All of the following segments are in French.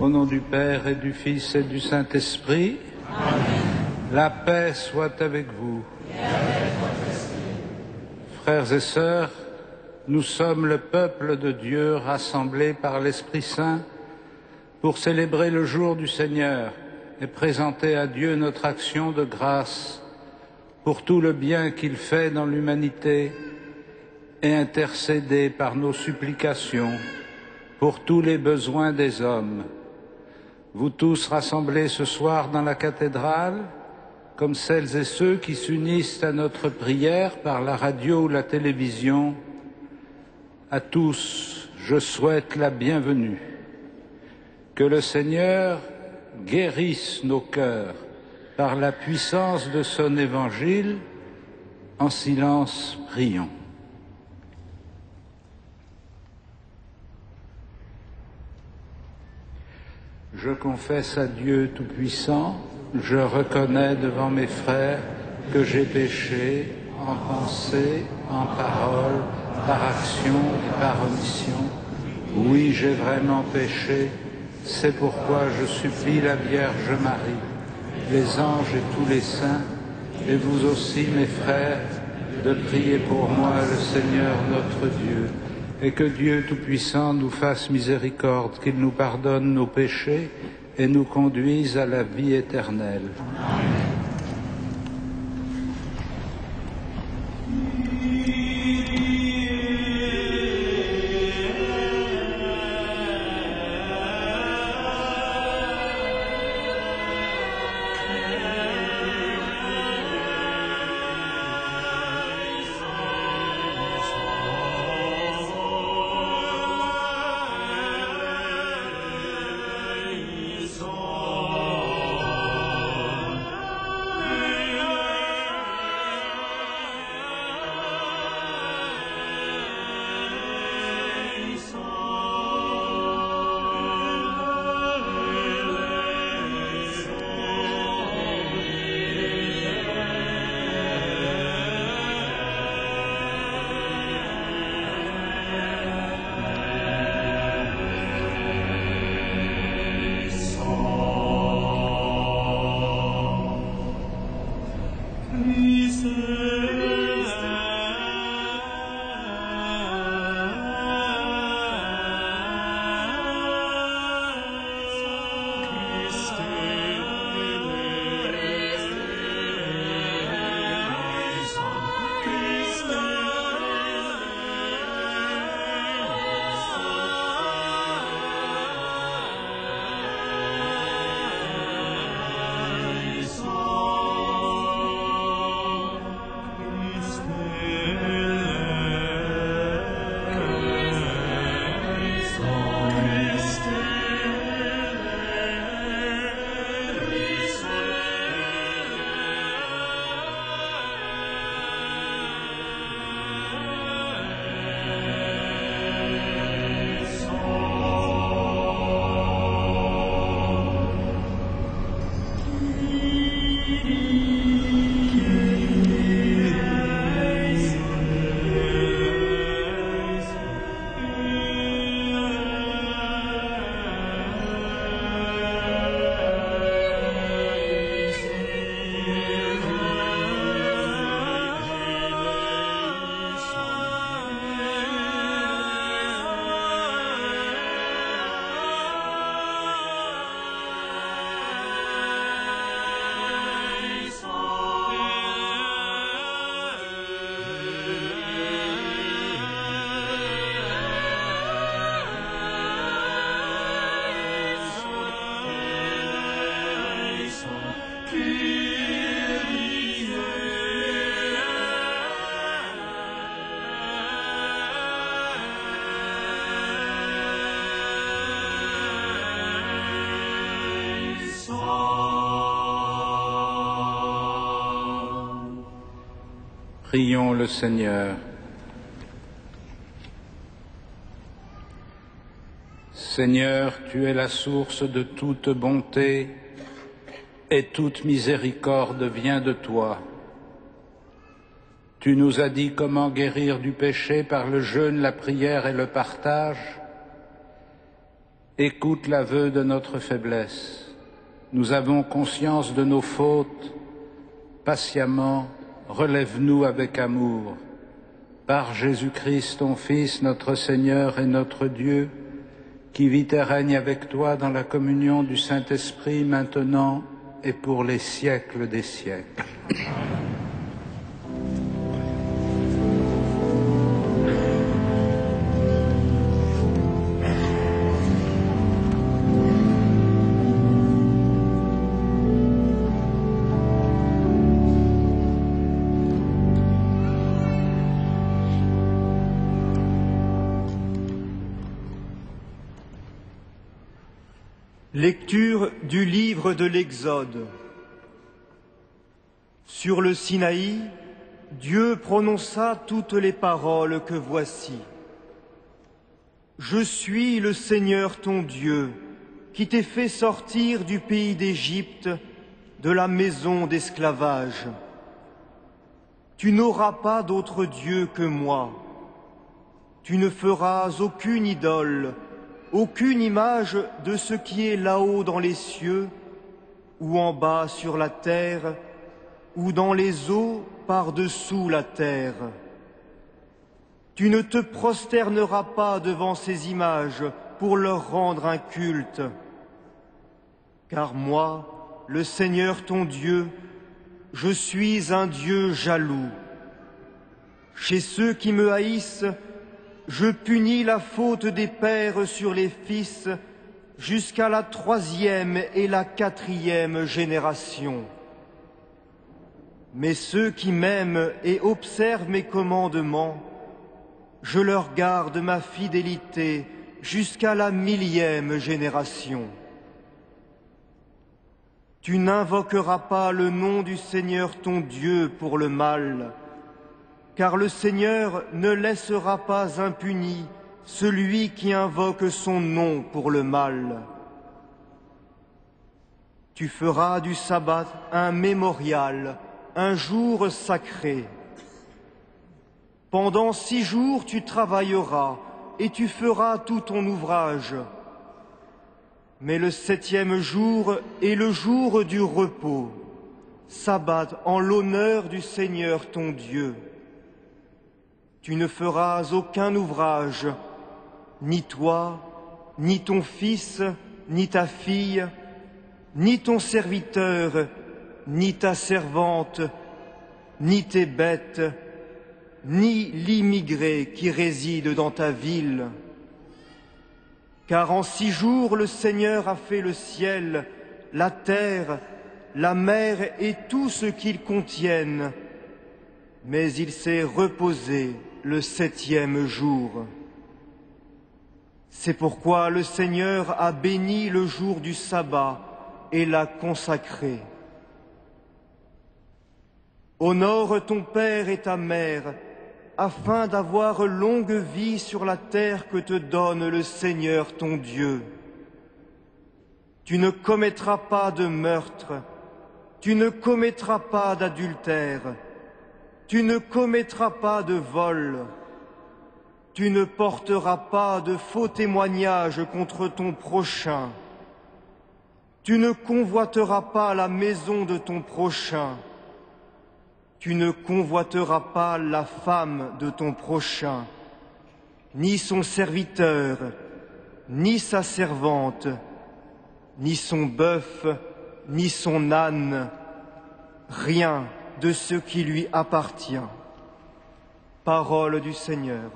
Au nom du Père et du Fils et du Saint-Esprit. Amen. La paix soit avec vous. Et avec votre esprit. Frères et sœurs, nous sommes le peuple de Dieu rassemblé par l'Esprit Saint pour célébrer le jour du Seigneur et présenter à Dieu notre action de grâce pour tout le bien qu'il fait dans l'humanité et intercéder par nos supplications pour tous les besoins des hommes. Vous tous rassemblés ce soir dans la cathédrale, comme celles et ceux qui s'unissent à notre prière par la radio ou la télévision, à tous, je souhaite la bienvenue. Que le Seigneur guérisse nos cœurs par la puissance de son évangile. En silence, prions. Je confesse à Dieu Tout-Puissant, je reconnais devant mes frères que j'ai péché en pensée, en parole, par action et par omission. Oui, j'ai vraiment péché, c'est pourquoi je supplie la Vierge Marie, les anges et tous les saints, et vous aussi, mes frères, de prier pour moi le Seigneur notre Dieu, et que Dieu Tout-Puissant nous fasse miséricorde, qu'il nous pardonne nos péchés et nous conduise à la vie éternelle. Amen. Prions le Seigneur. Seigneur, tu es la source de toute bonté et toute miséricorde vient de toi. Tu nous as dit comment guérir du péché par le jeûne, la prière et le partage. Écoute l'aveu de notre faiblesse. Nous avons conscience de nos fautes. Patiemment, relève-nous avec amour. Par Jésus-Christ, ton Fils, notre Seigneur et notre Dieu, qui vit et règne avec toi dans la communion du Saint-Esprit maintenant et pour les siècles des siècles. Lecture du livre de l'Exode. Sur le Sinaï, Dieu prononça toutes les paroles que voici. Je suis le Seigneur ton Dieu, qui t'ai fait sortir du pays d'Égypte, de la maison d'esclavage. Tu n'auras pas d'autre Dieu que moi. Tu ne feras aucune idole, aucune image de ce qui est là-haut dans les cieux, ou en bas sur la terre, ou dans les eaux par-dessous la terre. Tu ne te prosterneras pas devant ces images pour leur rendre un culte. Car moi, le Seigneur ton Dieu, je suis un Dieu jaloux. Chez ceux qui me haïssent, je punis la faute des pères sur les fils jusqu'à la 3e et la 4e génération. Mais ceux qui m'aiment et observent mes commandements, je leur garde ma fidélité jusqu'à la 1000e génération. Tu n'invoqueras pas le nom du Seigneur ton Dieu pour le mal, car le Seigneur ne laissera pas impuni celui qui invoque son nom pour le mal. Tu feras du sabbat un mémorial, un jour sacré. Pendant 6 jours tu travailleras et tu feras tout ton ouvrage. Mais le 7e jour est le jour du repos, sabbat en l'honneur du Seigneur ton Dieu. Tu ne feras aucun ouvrage, ni toi, ni ton fils, ni ta fille, ni ton serviteur, ni ta servante, ni tes bêtes, ni l'immigré qui réside dans ta ville. Car en 6 jours le Seigneur a fait le ciel, la terre, la mer et tout ce qu'ils contiennent, mais il s'est reposé le 7e jour. C'est pourquoi le Seigneur a béni le jour du sabbat et l'a consacré. Honore ton père et ta mère, afin d'avoir longue vie sur la terre que te donne le Seigneur ton Dieu. Tu ne commettras pas de meurtre, tu ne commettras pas d'adultère, tu ne commettras pas de vol, tu ne porteras pas de faux témoignages contre ton prochain, tu ne convoiteras pas la maison de ton prochain, tu ne convoiteras pas la femme de ton prochain, ni son serviteur, ni sa servante, ni son bœuf, ni son âne, rien de ce qui lui appartient. Parole du Seigneur.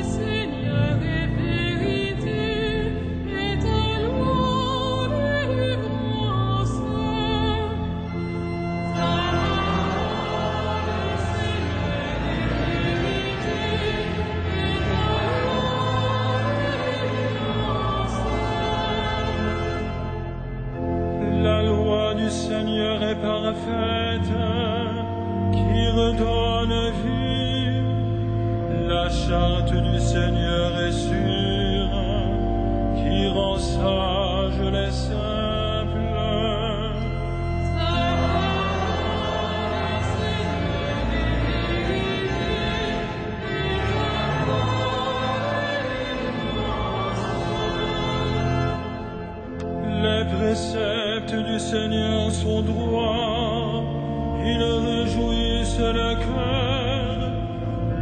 Seigneur est vérité, et ta loi Seigneur est parfaite, qui redonne vie. La charte du Seigneur est sûre, qui rend sages les simples. Les préceptes du Seigneur sont droits, ils réjouissent le cœur.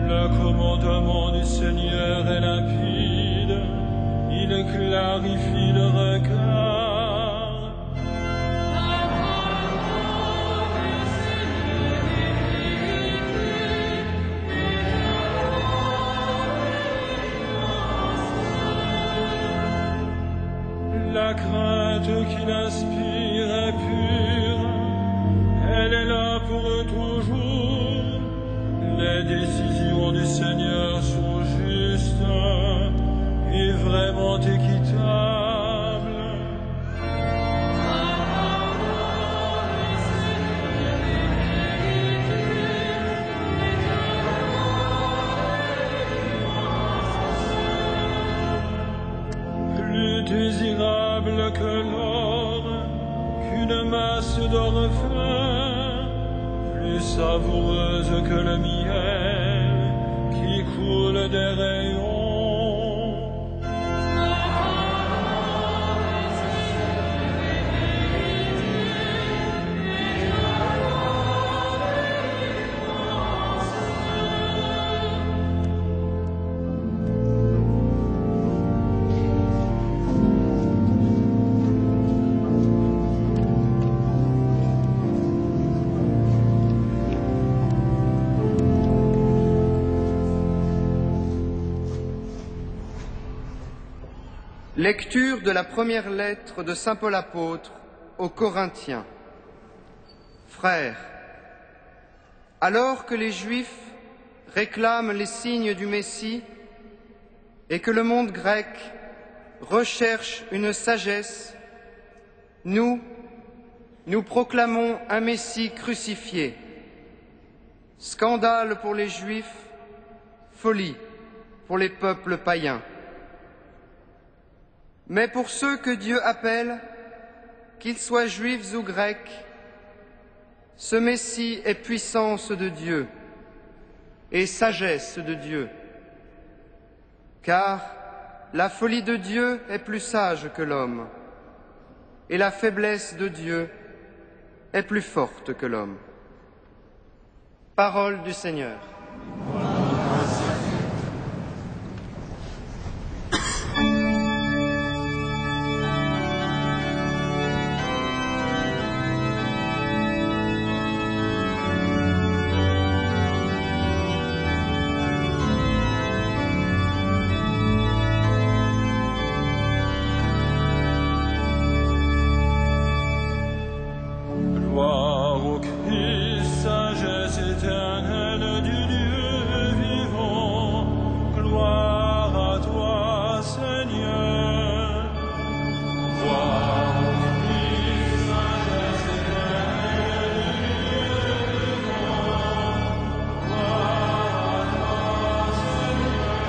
Le commandement du Seigneur est limpide, il clarifie le regard. La crainte qu'il inspire est pure, elle est là pour toujours. Les décisions du Seigneur sont justes et vraiment équitables. Plus désirable que l'or, qu'une masse d'or fin, plus savoureuse que le miel qui coule des rayons. Lecture de la première lettre de saint Paul apôtre aux Corinthiens. Frères, alors que les Juifs réclament les signes du Messie et que le monde grec recherche une sagesse, nous proclamons un Messie crucifié. Scandale pour les Juifs, folie pour les peuples païens. Mais pour ceux que Dieu appelle, qu'ils soient juifs ou grecs, ce Messie est puissance de Dieu et sagesse de Dieu. Car la folie de Dieu est plus sage que l'homme, et la faiblesse de Dieu est plus forte que l'homme. Parole du Seigneur. Gloire au Christ, sagesse éternelle du Dieu vivant. Gloire à toi, Seigneur. Gloire au Christ, sagesse éternelle du Dieu vivant. Gloire à toi, Seigneur.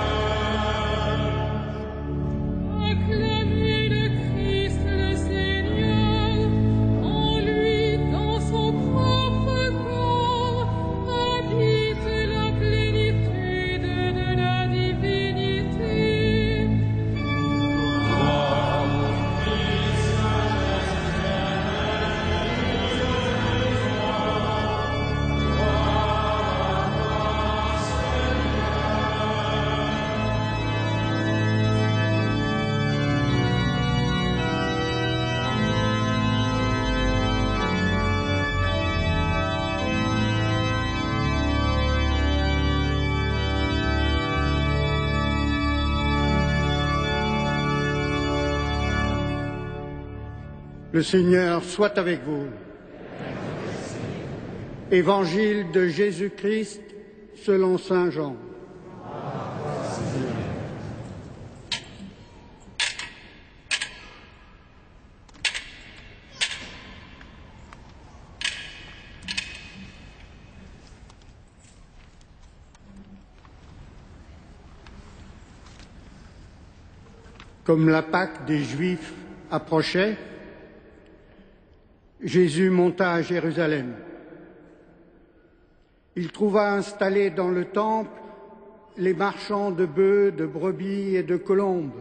Acclamez le Christ, le Seigneur, en lui, dans son propre corps, habite la plénitude de la divinité. Gloire au Christ, sagesse éternelle du Dieu vivant. Gloire à toi, Le Seigneur soit avec vous. Évangile de Jésus-Christ selon saint Jean. Comme la Pâque des Juifs approchait, Jésus monta à Jérusalem. Il trouva installés dans le temple les marchands de bœufs, de brebis et de colombes,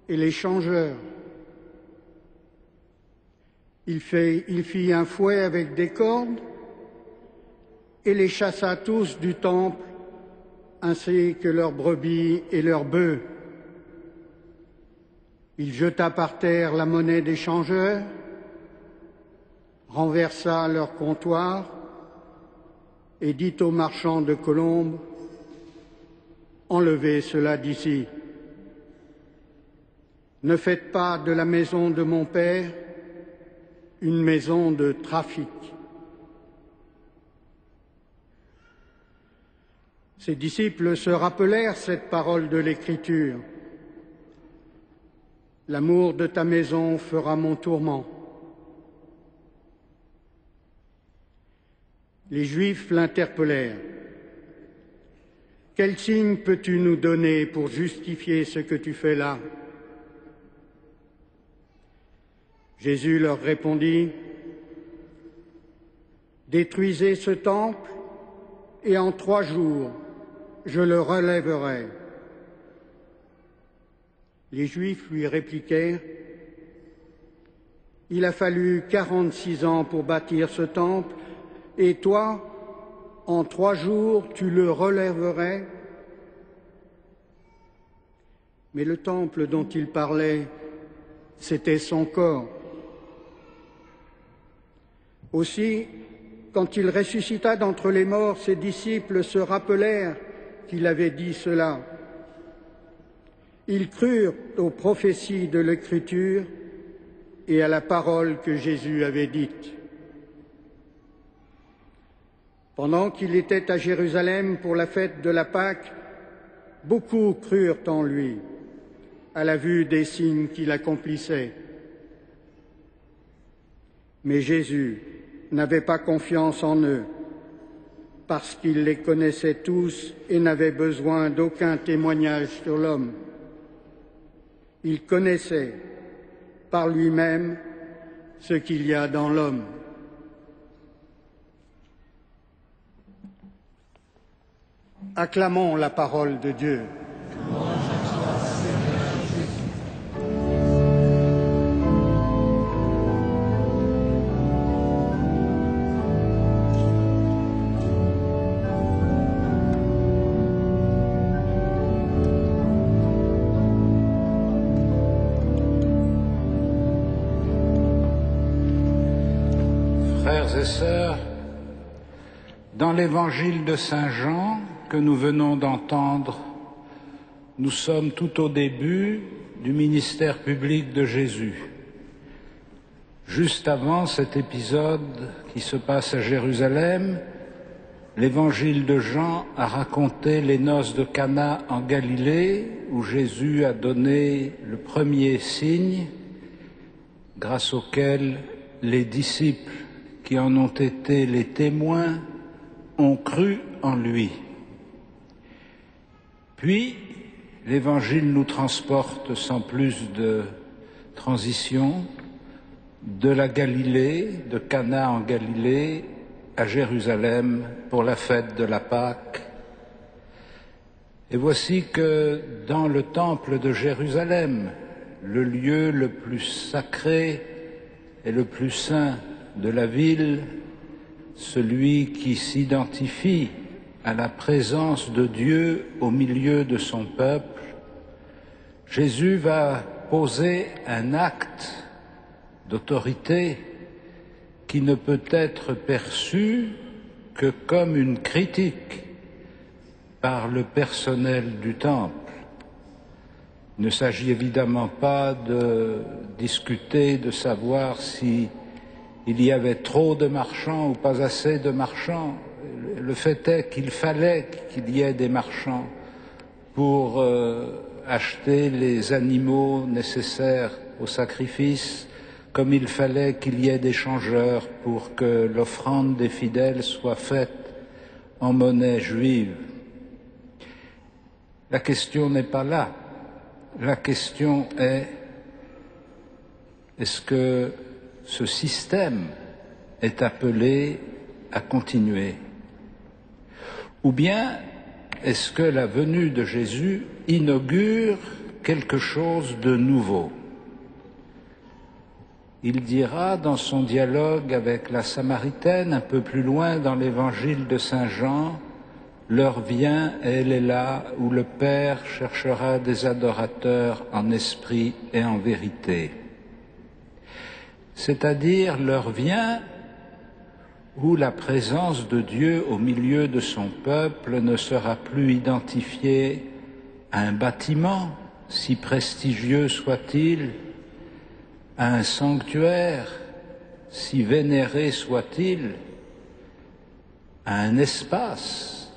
et les changeurs. Il fit un fouet avec des cordes et les chassa tous du temple, ainsi que leurs brebis et leurs bœufs. Il jeta par terre la monnaie des changeurs, renversa leur comptoir et dit aux marchands de colombes: enlevez cela d'ici. Ne faites pas de la maison de mon Père une maison de trafic. Ses disciples se rappelèrent cette parole de l'Écriture: l'amour de ta maison fera mon tourment. Les Juifs l'interpellèrent: quel signe peux-tu nous donner pour justifier ce que tu fais là? Jésus leur répondit: détruisez ce temple et en 3 jours je le relèverai. Les Juifs lui répliquèrent: il a fallu 46 ans pour bâtir ce temple, et toi, en 3 jours, tu le relèverais? Mais le temple dont il parlait, c'était son corps. Aussi, quand il ressuscita d'entre les morts, ses disciples se rappelèrent qu'il avait dit cela. Ils crurent aux prophéties de l'Écriture et à la parole que Jésus avait dite. Pendant qu'il était à Jérusalem pour la fête de la Pâque, beaucoup crurent en lui, à la vue des signes qu'il accomplissait. Mais Jésus n'avait pas confiance en eux, parce qu'il les connaissait tous et n'avait besoin d'aucun témoignage sur l'homme. Il connaissait par lui-même ce qu'il y a dans l'homme. Acclamons la parole de Dieu. Frères et sœurs, dans l'évangile de Saint Jean que nous venons d'entendre, nous sommes tout au début du ministère public de Jésus. Juste avant cet épisode qui se passe à Jérusalem, l'évangile de Jean a raconté les noces de Cana en Galilée, où Jésus a donné le premier signe grâce auquel les disciples qui en ont été les témoins ont cru en lui. Puis, l'Évangile nous transporte sans plus de transition de la Galilée, de Cana en Galilée, à Jérusalem pour la fête de la Pâque. Et voici que dans le temple de Jérusalem, le lieu le plus sacré et le plus saint de la ville, celui qui s'identifie à la présence de Dieu au milieu de son peuple, Jésus va poser un acte d'autorité qui ne peut être perçu que comme une critique par le personnel du temple. Il ne s'agit évidemment pas de discuter, de savoir si il y avait trop de marchands ou pas assez de marchands. Le fait est qu'il fallait qu'il y ait des marchands pour acheter les animaux nécessaires au sacrifice, comme il fallait qu'il y ait des changeurs pour que l'offrande des fidèles soit faite en monnaie juive. La question n'est pas là. la question est-ce que ce système est appelé à continuer? Ou bien est-ce que la venue de Jésus inaugure quelque chose de nouveau? Il dira dans son dialogue avec la Samaritaine, un peu plus loin dans l'évangile de Saint Jean, « L'heure vient, et elle est là, où le Père cherchera des adorateurs en esprit et en vérité. » C'est-à-dire, l'heure vient où la présence de Dieu au milieu de son peuple ne sera plus identifiée à un bâtiment, si prestigieux soit-il, à un sanctuaire, si vénéré soit-il, à un espace,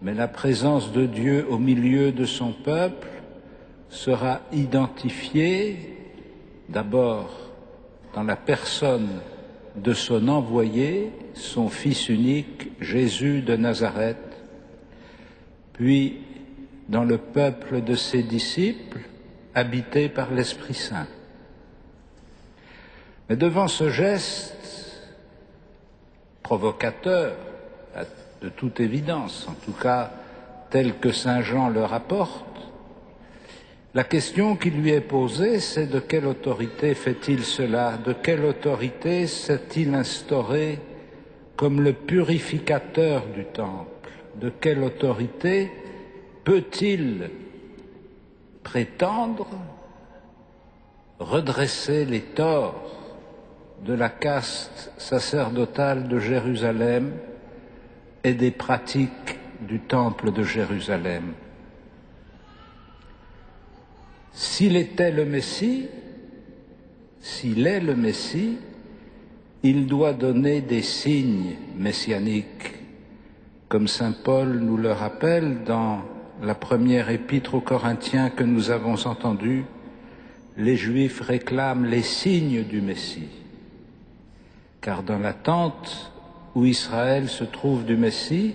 mais la présence de Dieu au milieu de son peuple sera identifiée d'abord dans la personne de son envoyé, son Fils unique, Jésus de Nazareth, puis dans le peuple de ses disciples, habités par l'Esprit Saint. Mais devant ce geste provocateur, de toute évidence, en tout cas tel que Saint Jean le rapporte, la question qui lui est posée, c'est de quelle autorité fait-il cela? De quelle autorité s'est-il instauré comme le purificateur du temple? De quelle autorité peut-il prétendre redresser les torts de la caste sacerdotale de Jérusalem et des pratiques du temple de Jérusalem? S'il était le Messie, s'il est le Messie, il doit donner des signes messianiques, comme saint Paul nous le rappelle dans la première épître aux Corinthiens que nous avons entendue. Les Juifs réclament les signes du Messie, car dans l'attente où Israël se trouve du Messie,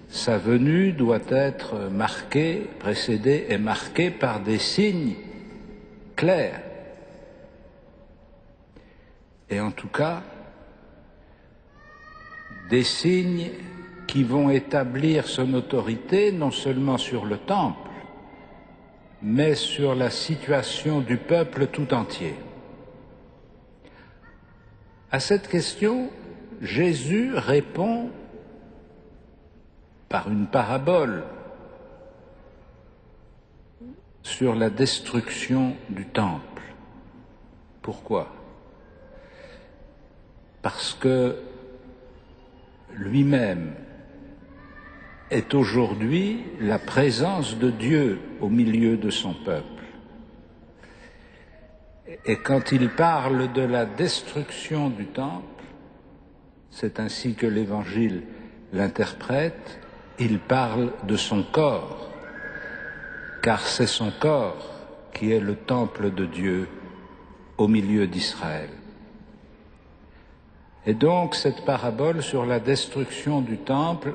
sa venue doit être marquée, précédée et marquée par des signes clairs. Et en tout cas, des signes qui vont établir son autorité non seulement sur le temple, mais sur la situation du peuple tout entier. À cette question, Jésus répond par une parabole sur la destruction du temple. Pourquoi? Parce que lui-même est aujourd'hui la présence de Dieu au milieu de son peuple. Et quand il parle de la destruction du temple, c'est ainsi que l'Évangile l'interprète, il parle de son corps, car c'est son corps qui est le temple de Dieu au milieu d'Israël. Et donc cette parabole sur la destruction du temple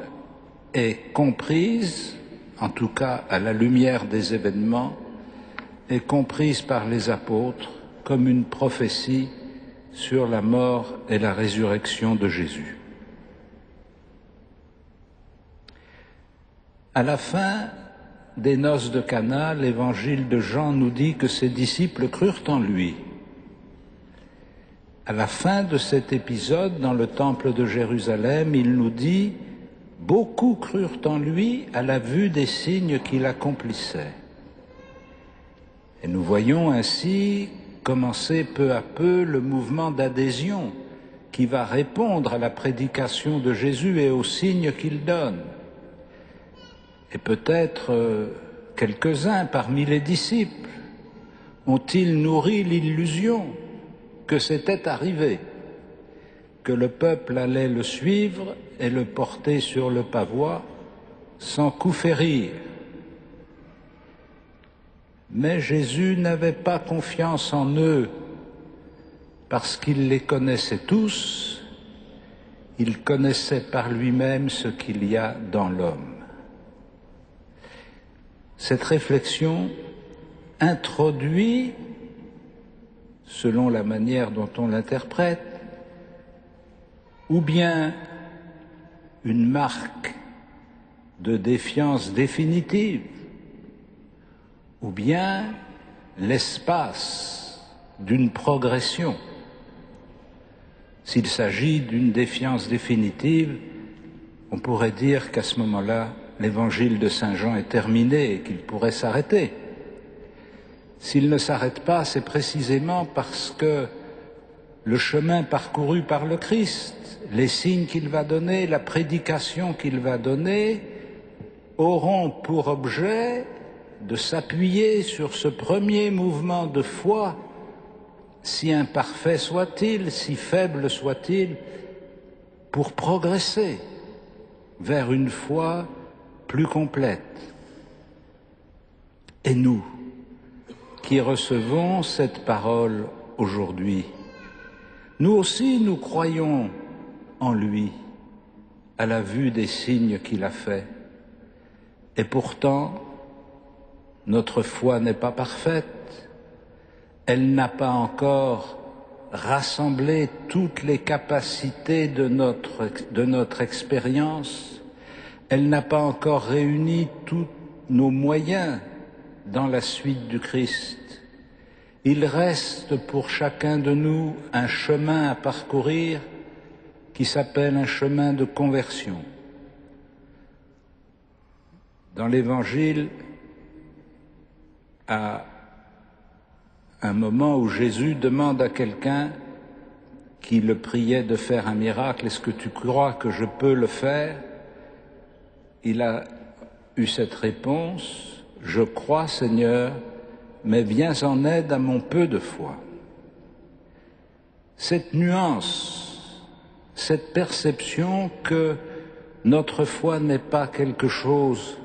est comprise, en tout cas à la lumière des événements, est comprise par les apôtres comme une prophétie sur la mort et la résurrection de Jésus. À la fin des noces de Cana, l'évangile de Jean nous dit que ses disciples crurent en lui. À la fin de cet épisode, dans le temple de Jérusalem, il nous dit « Beaucoup crurent en lui à la vue des signes qu'il accomplissait. » Et nous voyons ainsi commencer peu à peu le mouvement d'adhésion qui va répondre à la prédication de Jésus et aux signes qu'il donne. Et peut-être quelques-uns parmi les disciples ont-ils nourri l'illusion que c'était arrivé, que le peuple allait le suivre et le porter sur le pavois sans coup férir. Mais Jésus n'avait pas confiance en eux parce qu'il les connaissait tous, il connaissait par lui-même ce qu'il y a dans l'homme. Cette réflexion introduit, selon la manière dont on l'interprète, ou bien une marque de défiance définitive, ou bien l'espace d'une progression. S'il s'agit d'une défiance définitive, on pourrait dire qu'à ce moment-là, l'évangile de Saint Jean est terminé et qu'il pourrait s'arrêter. S'il ne s'arrête pas, c'est précisément parce que le chemin parcouru par le Christ, les signes qu'il va donner, la prédication qu'il va donner, auront pour objet de s'appuyer sur ce premier mouvement de foi, si imparfait soit-il, si faible soit-il, pour progresser vers une foi plus complète. Et nous, qui recevons cette parole aujourd'hui, nous aussi nous croyons en lui, à la vue des signes qu'il a faits. Et pourtant, notre foi n'est pas parfaite, elle n'a pas encore rassemblé toutes les capacités de notre expérience, elle n'a pas encore réuni tous nos moyens dans la suite du Christ. Il reste pour chacun de nous un chemin à parcourir qui s'appelle un chemin de conversion. Dans l'Évangile, à un moment où Jésus demande à quelqu'un qui le priait de faire un miracle, « Est-ce que tu crois que je peux le faire ?» Il a eu cette réponse, « Je crois, Seigneur, mais viens en aide à mon peu de foi. » Cette nuance, cette perception que notre foi n'est pas quelque chose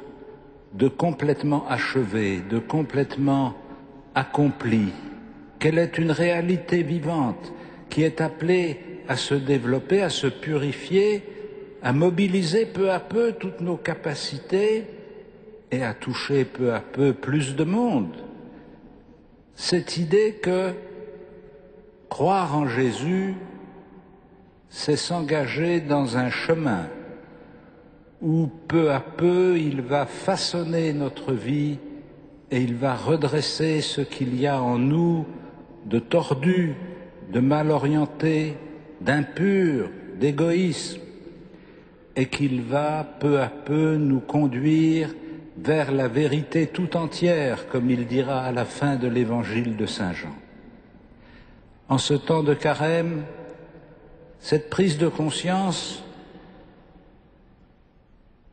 de complètement achevé, de complètement accompli, qu'elle est une réalité vivante qui est appelée à se développer, à se purifier, à mobiliser peu à peu toutes nos capacités et à toucher peu à peu plus de monde. Cette idée que croire en Jésus, c'est s'engager dans un chemin où peu à peu il va façonner notre vie et il va redresser ce qu'il y a en nous de tordu, de mal orienté, d'impur, d'égoïsme, et qu'il va peu à peu nous conduire vers la vérité tout entière, comme il dira à la fin de l'évangile de Saint Jean. En ce temps de carême, cette prise de conscience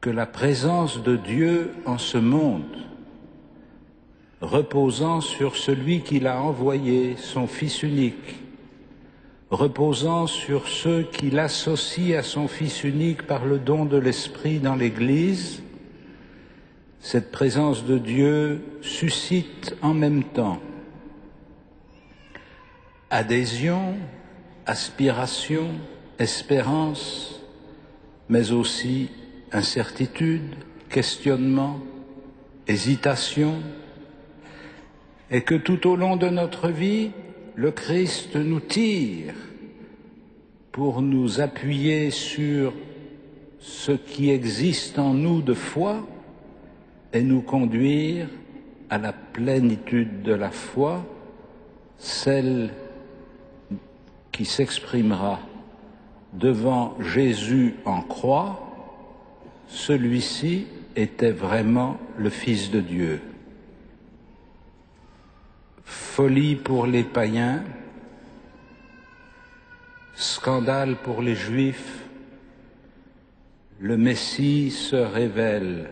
que la présence de Dieu en ce monde, reposant sur celui qu'il a envoyé, son Fils unique, reposant sur ceux qui l'associent à son Fils unique par le don de l'Esprit dans l'Église, cette présence de Dieu suscite en même temps adhésion, aspiration, espérance, mais aussi incertitude, questionnement, hésitation, et que tout au long de notre vie, le Christ nous tire pour nous appuyer sur ce qui existe en nous de foi et nous conduire à la plénitude de la foi, celle qui s'exprimera devant Jésus en croix. Celui-ci était vraiment le Fils de Dieu. Folie pour les païens, scandale pour les Juifs, le Messie se révèle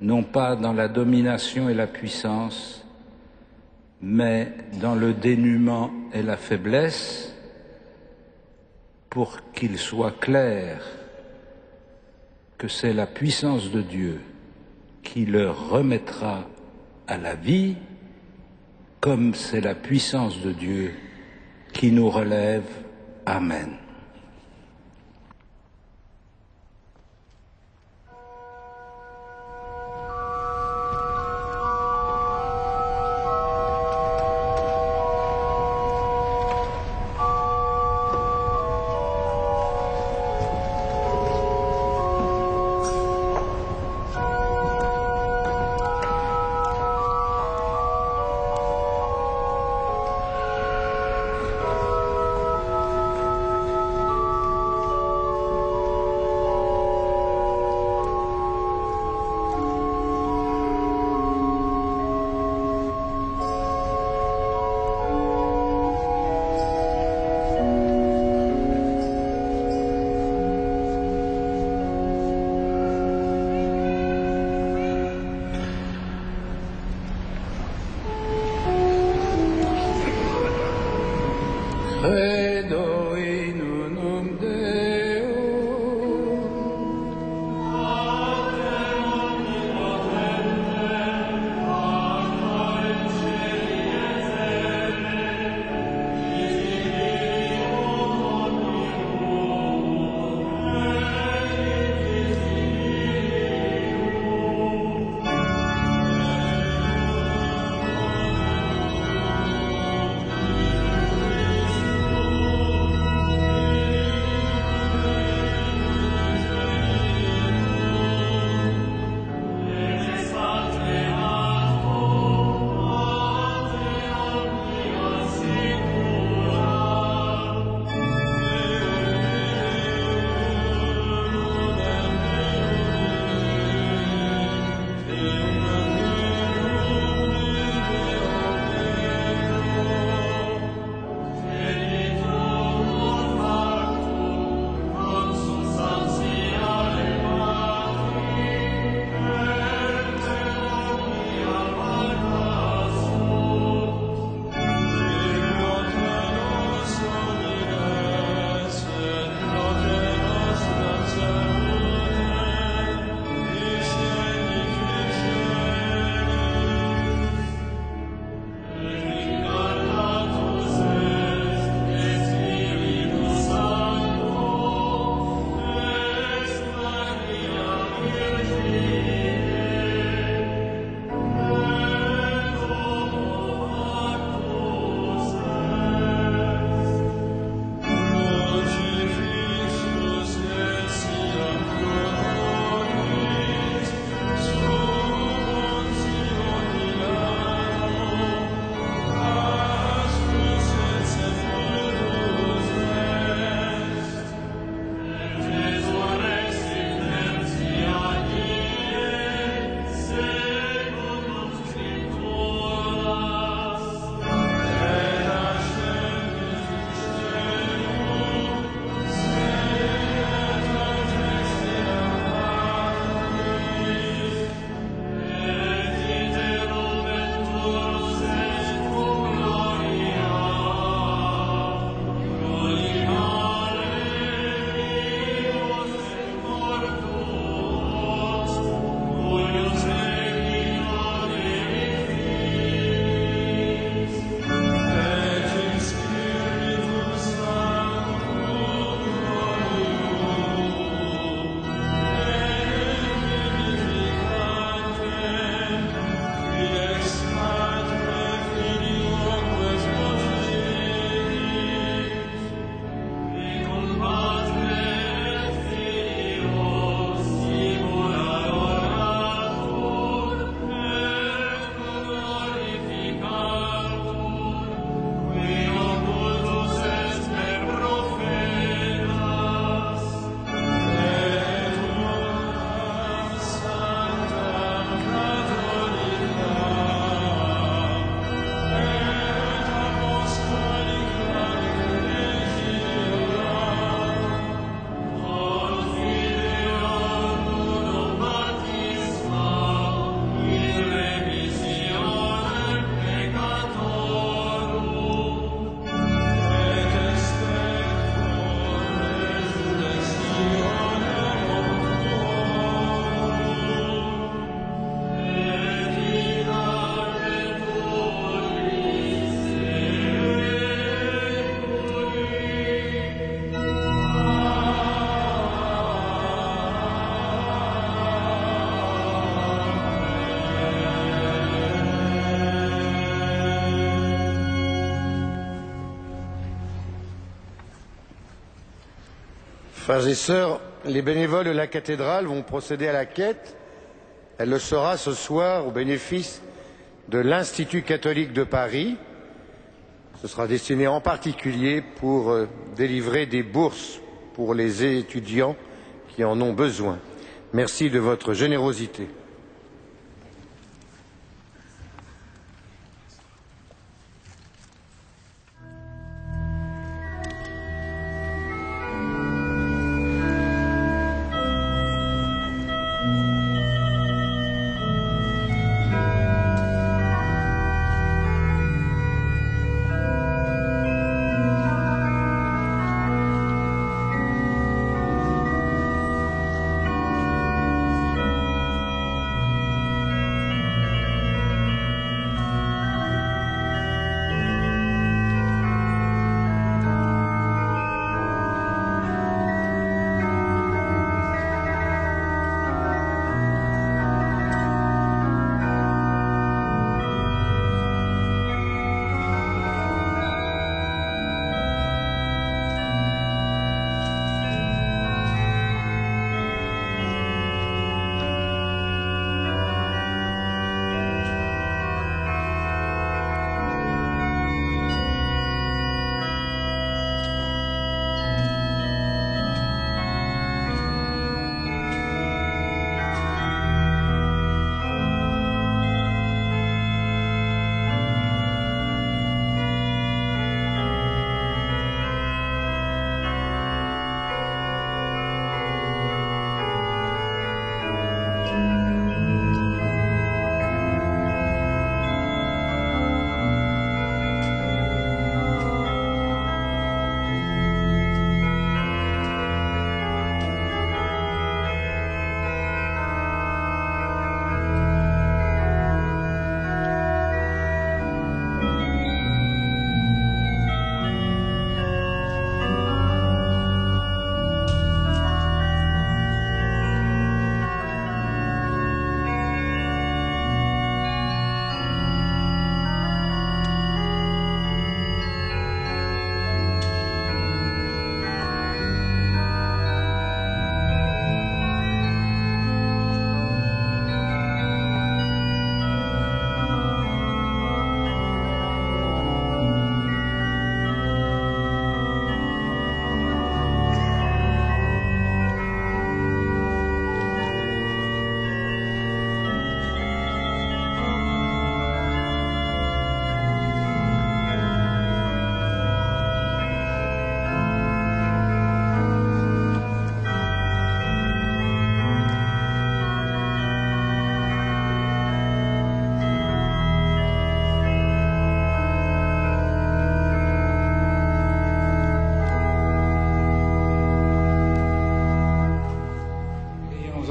non pas dans la domination et la puissance, mais dans le dénuement et la faiblesse, pour qu'il soit clair que c'est la puissance de Dieu qui le remettra à la vie, comme c'est la puissance de Dieu qui nous relève. Amen. doi nunum Deo. Frères et sœurs, les bénévoles de la cathédrale vont procéder à la quête. Elle le sera ce soir au bénéfice de l'Institut catholique de Paris. Ce sera destiné en particulier pour délivrer des bourses pour les étudiants qui en ont besoin. Merci de votre générosité.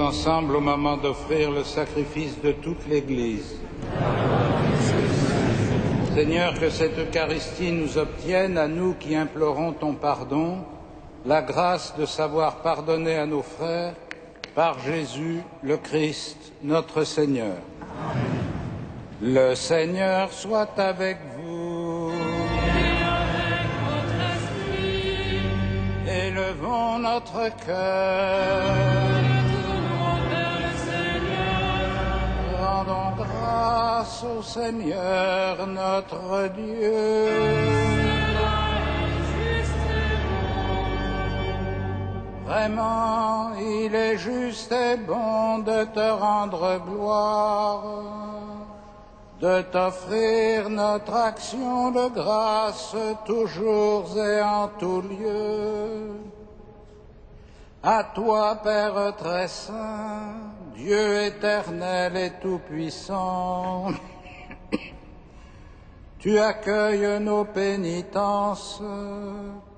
ensemble au moment d'offrir le sacrifice de toute l'Église. Seigneur, que cette Eucharistie nous obtienne, à nous qui implorons ton pardon, la grâce de savoir pardonner à nos frères par Jésus le Christ, notre Seigneur. Le Seigneur soit avec vous. Et avec votre esprit, Élevons notre cœur. retournons vers le Seigneur. Rendons grâce au Seigneur notre Dieu. Vraiment, il est juste et bon de te rendre gloire, de t'offrir notre action de grâce toujours et en tout lieu. À toi, Père très saint, Dieu éternel et tout-puissant, tu accueilles nos pénitences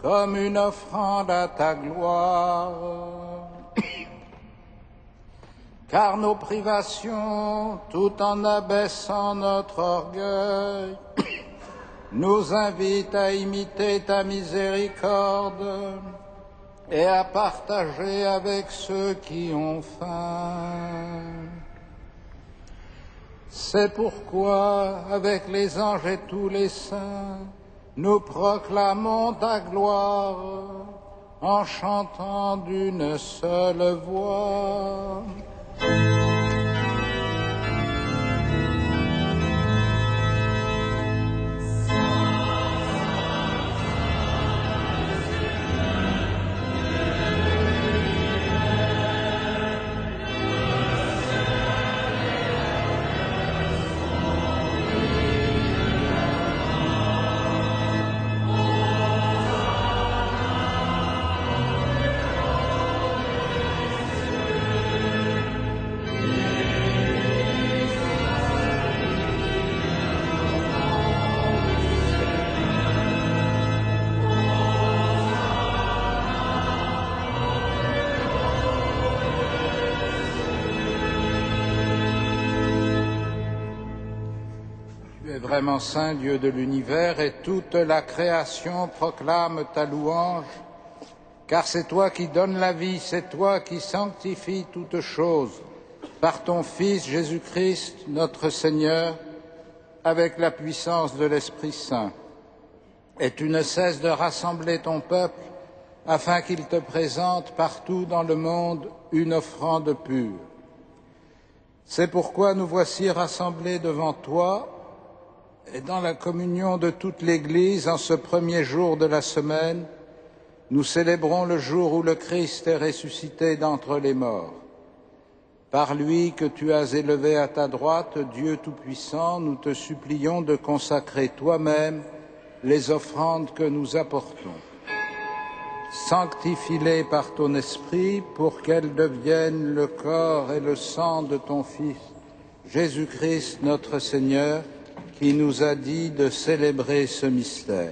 comme une offrande à ta gloire. Car nos privations, tout en abaissant notre orgueil, nous invitent à imiter ta miséricorde et à partager avec ceux qui ont faim. C'est pourquoi, avec les anges et tous les saints, nous proclamons ta gloire en chantant d'une seule voix. Vraiment saint, Dieu de l'univers, et toute la création proclame ta louange, car c'est toi qui donnes la vie, c'est toi qui sanctifies toutes choses, par ton Fils Jésus-Christ, notre Seigneur, avec la puissance de l'Esprit Saint. Et tu ne cesses de rassembler ton peuple, afin qu'il te présente partout dans le monde une offrande pure. C'est pourquoi nous voici rassemblés devant toi, et dans la communion de toute l'Église, en ce premier jour de la semaine, nous célébrons le jour où le Christ est ressuscité d'entre les morts. Par lui que tu as élevé à ta droite, Dieu Tout-Puissant, nous te supplions de consacrer toi-même les offrandes que nous apportons. Sanctifie-les par ton Esprit pour qu'elles deviennent le corps et le sang de ton Fils, Jésus-Christ notre Seigneur, qui nous a dit de célébrer ce mystère.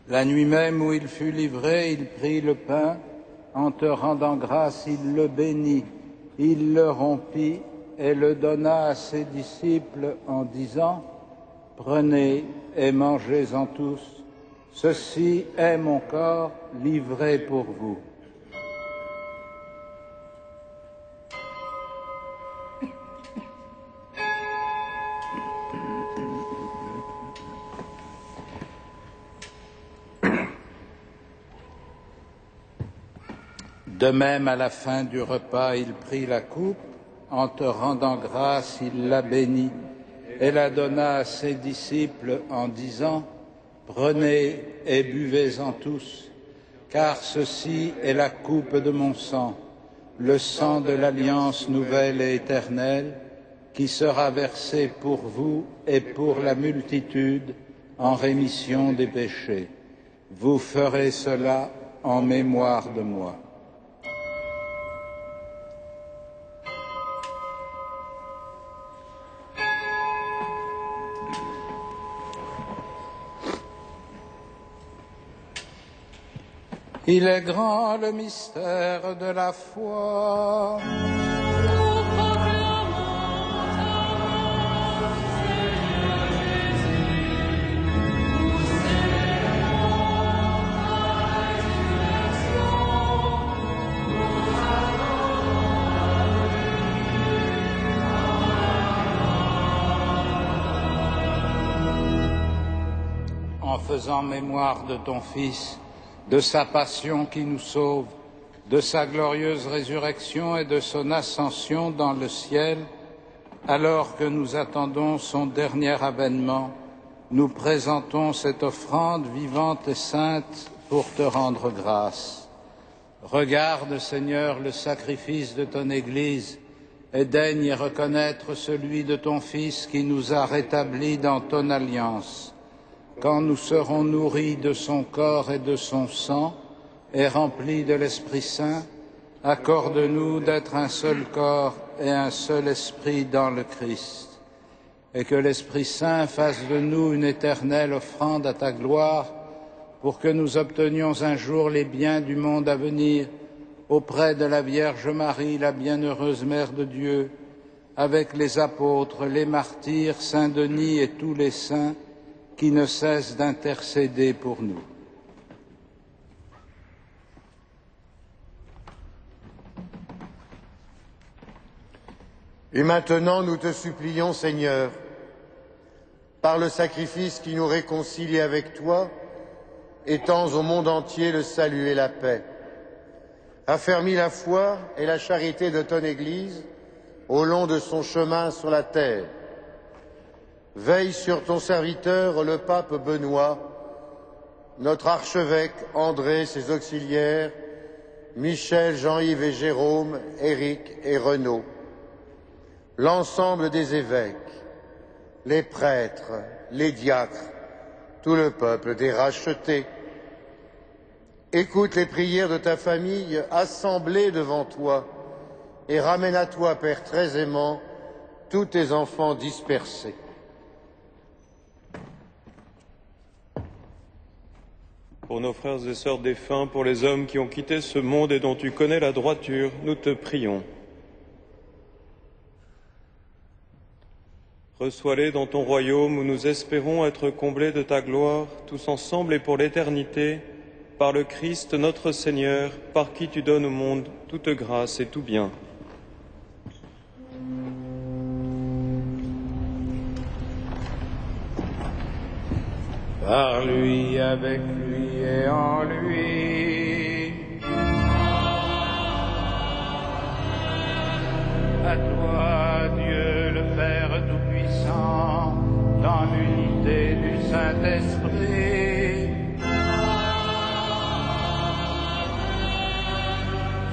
La nuit même où il fut livré, il prit le pain, en te rendant grâce, il le bénit, il le rompit et le donna à ses disciples en disant : « Prenez et mangez-en tous, ceci est mon corps livré pour vous. » De même, à la fin du repas, il prit la coupe, en te rendant grâce, il la bénit et la donna à ses disciples en disant : « Prenez et buvez-en tous, car ceci est la coupe de mon sang, le sang de l'alliance nouvelle et éternelle, qui sera versé pour vous et pour la multitude en rémission des péchés. Vous ferez cela en mémoire de moi. » Il est grand le mystère de la foi. Nous proclamons ta mort, Seigneur Jésus. Nous célébrons ta résurrection. Nous adorons. En faisant mémoire de ton Fils, de sa passion qui nous sauve, de sa glorieuse résurrection et de son ascension dans le ciel, alors que nous attendons son dernier avènement, nous présentons cette offrande vivante et sainte pour te rendre grâce. Regarde, Seigneur, le sacrifice de ton Église et daigne y reconnaître celui de ton Fils qui nous a rétablis dans ton alliance. Quand nous serons nourris de son corps et de son sang et remplis de l'Esprit Saint, accorde-nous d'être un seul corps et un seul esprit dans le Christ, et que l'Esprit Saint fasse de nous une éternelle offrande à ta gloire, pour que nous obtenions un jour les biens du monde à venir, auprès de la Vierge Marie, la bienheureuse Mère de Dieu, avec les apôtres, les martyrs, Saint Denis et tous les saints, qui ne cesse d'intercéder pour nous. Et maintenant, nous te supplions, Seigneur, par le sacrifice qui nous réconcilie avec toi, étends au monde entier le salut et la paix. Affermis la foi et la charité de ton Église au long de son chemin sur la terre. Veille sur ton serviteur, le pape Benoît, notre archevêque André, ses auxiliaires, Michel, Jean-Yves et Jérôme, Éric et Renaud, l'ensemble des évêques, les prêtres, les diacres, tout le peuple des rachetés. Écoute les prières de ta famille assemblée devant toi et ramène à toi, Père très aimant, tous tes enfants dispersés. Pour nos frères et sœurs défunts, pour les hommes qui ont quitté ce monde et dont tu connais la droiture, nous te prions. Reçois-les dans ton royaume où nous espérons être comblés de ta gloire, tous ensemble et pour l'éternité, par le Christ notre Seigneur, par qui tu donnes au monde toute grâce et tout bien. Par lui, avec lui et en lui. À toi, Dieu le Père Tout-Puissant, dans l'unité du Saint-Esprit.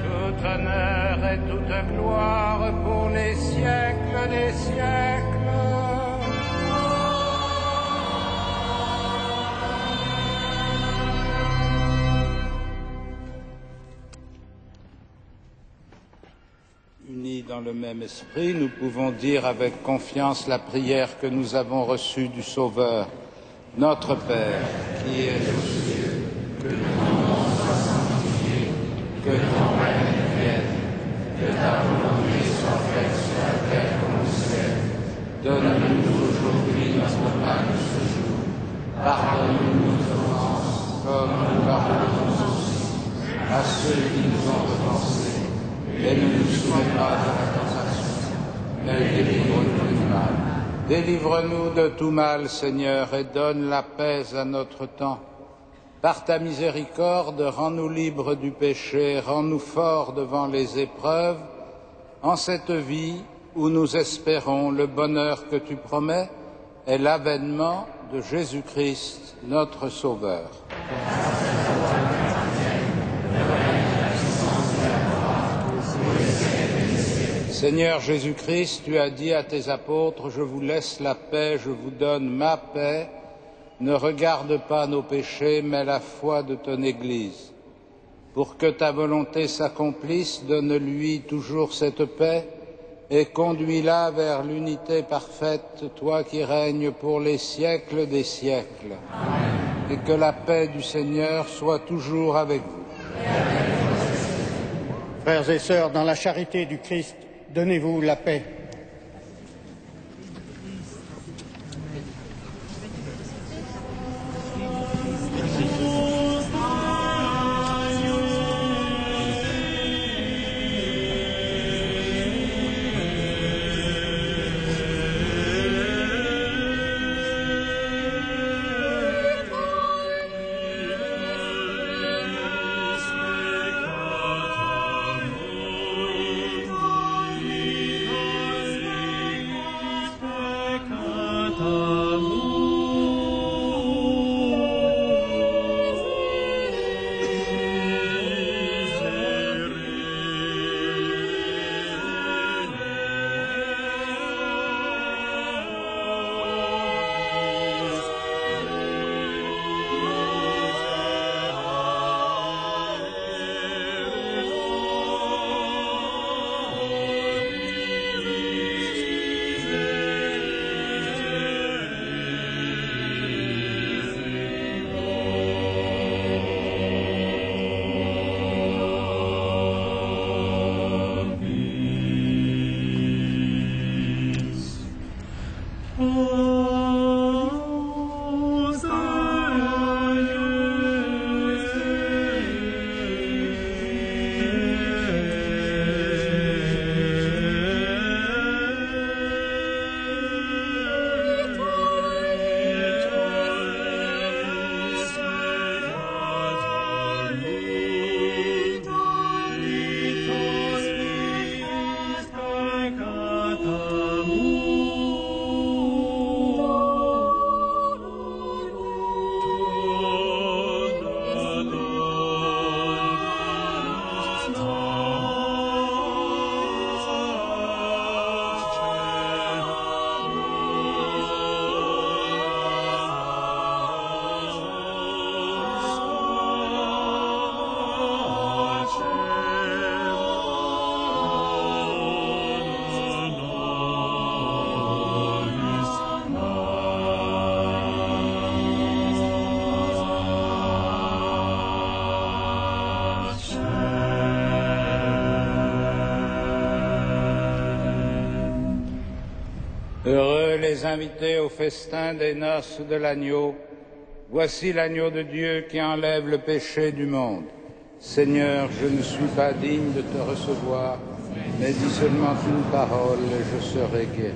Tout honneur et toute gloire pour les siècles des siècles. Unis dans le même esprit, nous pouvons dire avec confiance la prière que nous avons reçue du Sauveur. Notre Père, qui es aux cieux, que ton nom soit sanctifié, que ton règne vienne, que ta volonté soit faite sur la terre comme au ciel. Donne-nous aujourd'hui notre pain de ce jour. Pardonne-nous nos offenses, comme nous pardonnons aussi à ceux qui nous ont offensés. Et ne nous soumets pas à la tentation, mais délivre-nous du mal. Délivre-nous de tout mal, Seigneur, et donne la paix à notre temps. Par ta miséricorde, rends-nous libres du péché, rends-nous forts devant les épreuves, en cette vie où nous espérons le bonheur que tu promets et l'avènement de Jésus-Christ, notre Sauveur. Seigneur Jésus-Christ, tu as dit à tes apôtres, je vous laisse la paix, je vous donne ma paix. Ne regarde pas nos péchés, mais la foi de ton Église. Pour que ta volonté s'accomplisse, donne-lui toujours cette paix et conduis-la vers l'unité parfaite, toi qui règnes pour les siècles des siècles. Amen. Et que la paix du Seigneur soit toujours avec vous. Frères et sœurs, dans la charité du Christ, donnez-vous la paix. Heureux les invités au festin des noces de l'agneau. Voici l'agneau de Dieu qui enlève le péché du monde. Seigneur, je ne suis pas digne de te recevoir, mais dis seulement une parole et je serai guéri.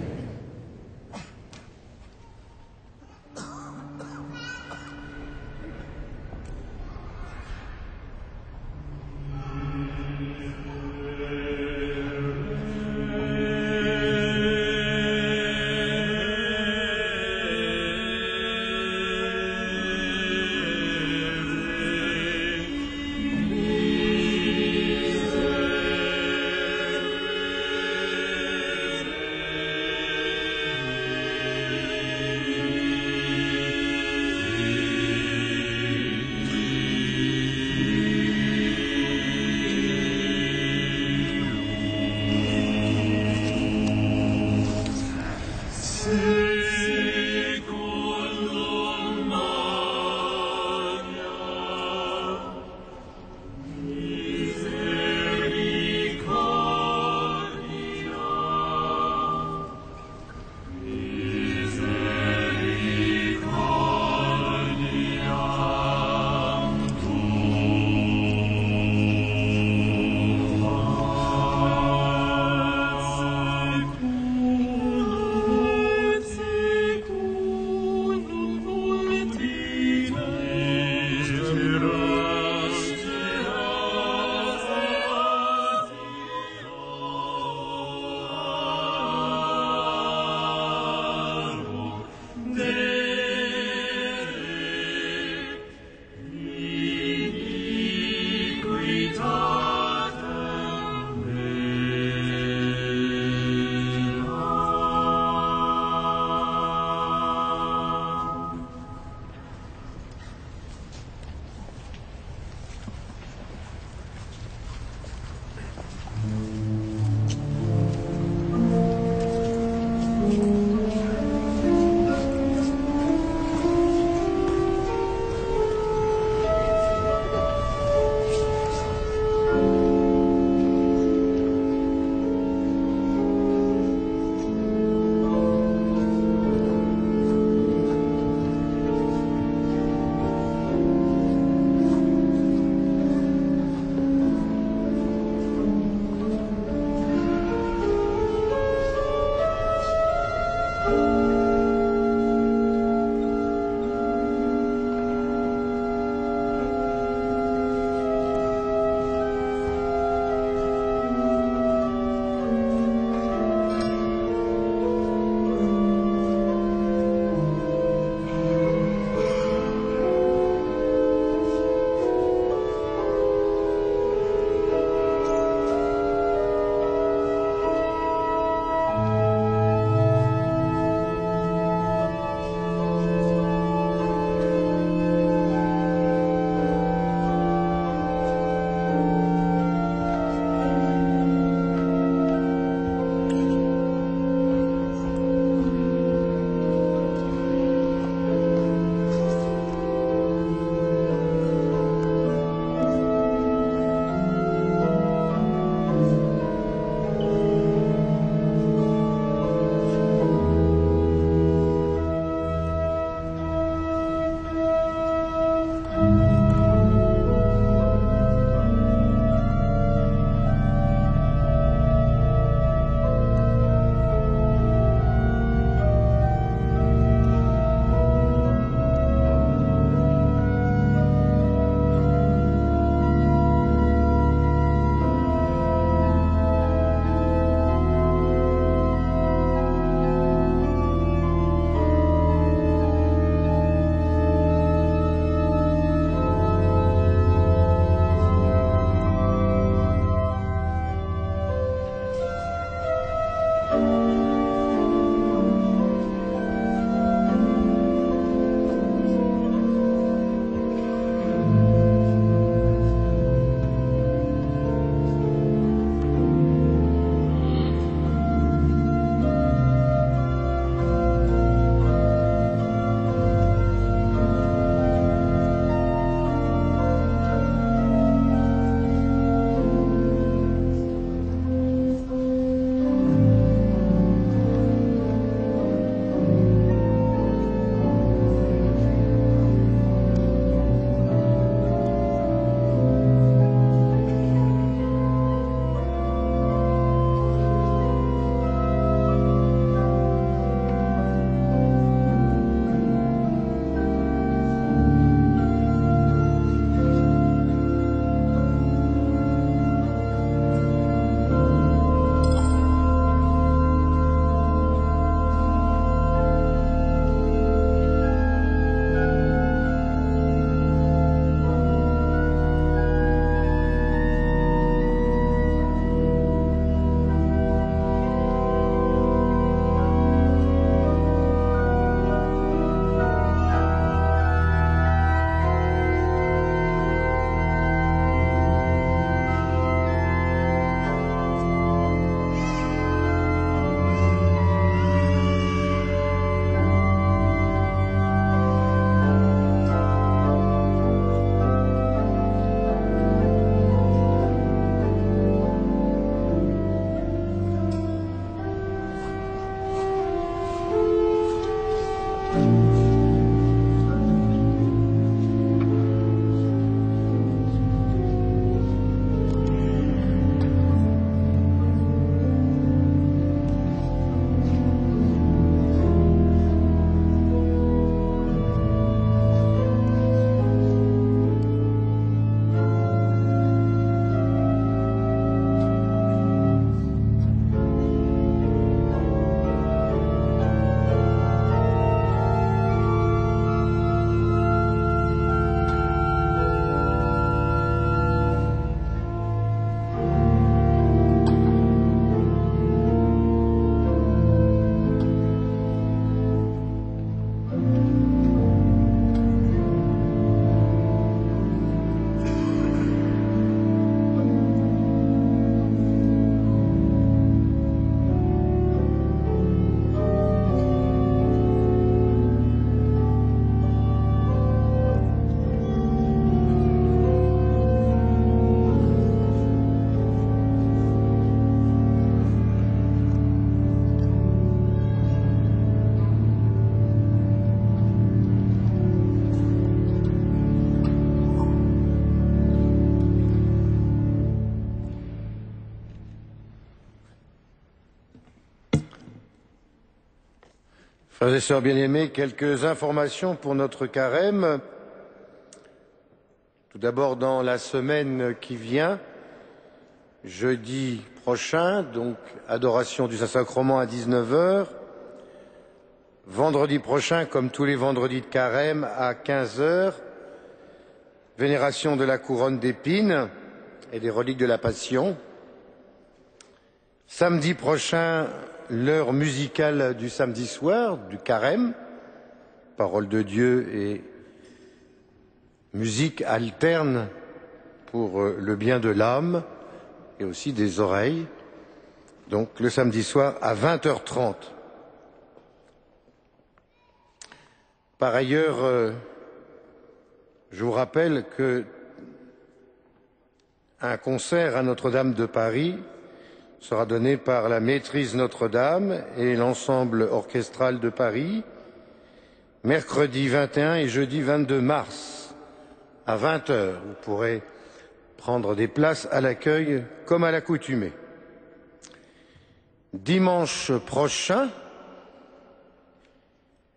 Frères et sœurs bien-aimés, quelques informations pour notre carême. Tout d'abord, dans la semaine qui vient, jeudi prochain, donc adoration du Saint-Sacrement à 19 h. Vendredi prochain, comme tous les vendredis de carême, à 15 h, vénération de la couronne d'épines et des reliques de la Passion. Samedi prochain, l'heure musicale du samedi soir, du carême, parole de Dieu et musique alterne pour le bien de l'âme et aussi des oreilles. Donc le samedi soir à 20h30. Par ailleurs, je vous rappelle que un concert à Notre-Dame de Paris sera donné par la Maîtrise Notre-Dame et l'ensemble orchestral de Paris, mercredi 21 et jeudi 22 mars, à 20 h. Vous pourrez prendre des places à l'accueil comme à l'accoutumée. Dimanche prochain,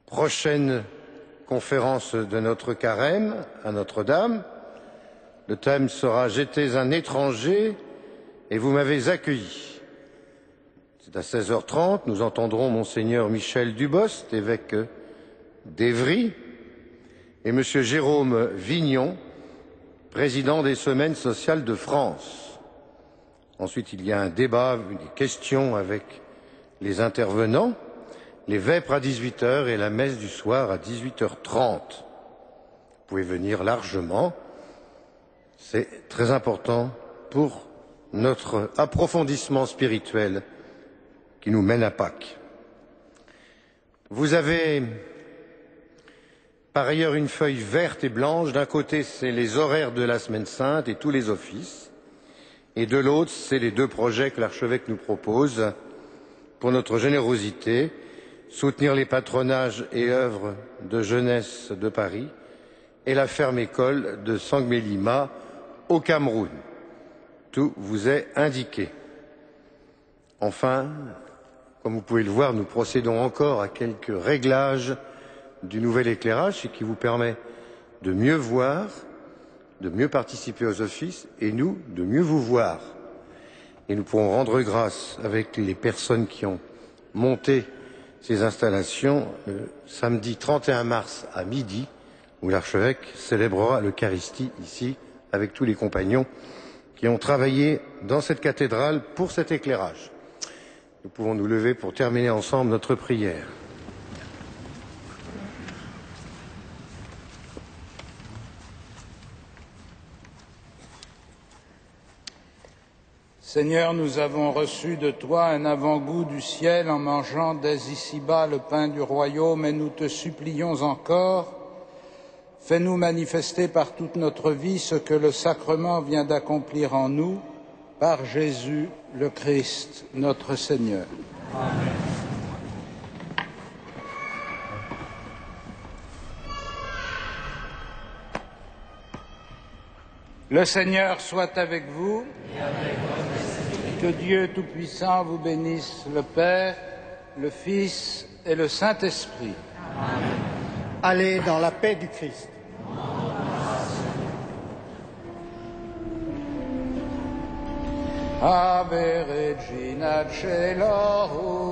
prochaine conférence de notre carême à Notre-Dame. Le thème sera « J'étais un étranger et vous m'avez accueilli ». C'est à 16h30, nous entendrons Monseigneur Michel Dubost, évêque d'Évry, et Monsieur Jérôme Vignon, président des Semaines sociales de France. Ensuite, il y a un débat, des questions avec les intervenants, les vêpres à 18 h et la messe du soir à 18h30. Vous pouvez venir largement, c'est très important pour notre approfondissement spirituel qui nous mène à Pâques. Vous avez par ailleurs une feuille verte et blanche. D'un côté, c'est les horaires de la Semaine Sainte et tous les offices, et de l'autre, c'est les deux projets que l'archevêque nous propose pour notre générosité, soutenir les patronages et œuvres de jeunesse de Paris et la ferme école de Sangmelima au Cameroun. Tout vous est indiqué. Enfin, comme vous pouvez le voir, nous procédons encore à quelques réglages du nouvel éclairage, ce qui vous permet de mieux voir, de mieux participer aux offices et nous, de mieux vous voir. Et nous pourrons rendre grâce avec les personnes qui ont monté ces installations le samedi 31 mars à midi, où l'archevêque célébrera l'Eucharistie ici avec tous les compagnons qui ont travaillé dans cette cathédrale pour cet éclairage. Nous pouvons nous lever pour terminer ensemble notre prière. Seigneur, nous avons reçu de toi un avant-goût du ciel en mangeant dès ici-bas le pain du royaume, et nous te supplions encore, fais-nous manifester par toute notre vie ce que le sacrement vient d'accomplir en nous, par Jésus le Christ, notre Seigneur. Amen. Le Seigneur soit avec vous. Et avec votre esprit. Que Dieu Tout-Puissant vous bénisse, le Père, le Fils et le Saint-Esprit. Amen. Allez dans la paix du Christ. Ave Regina Caelorum.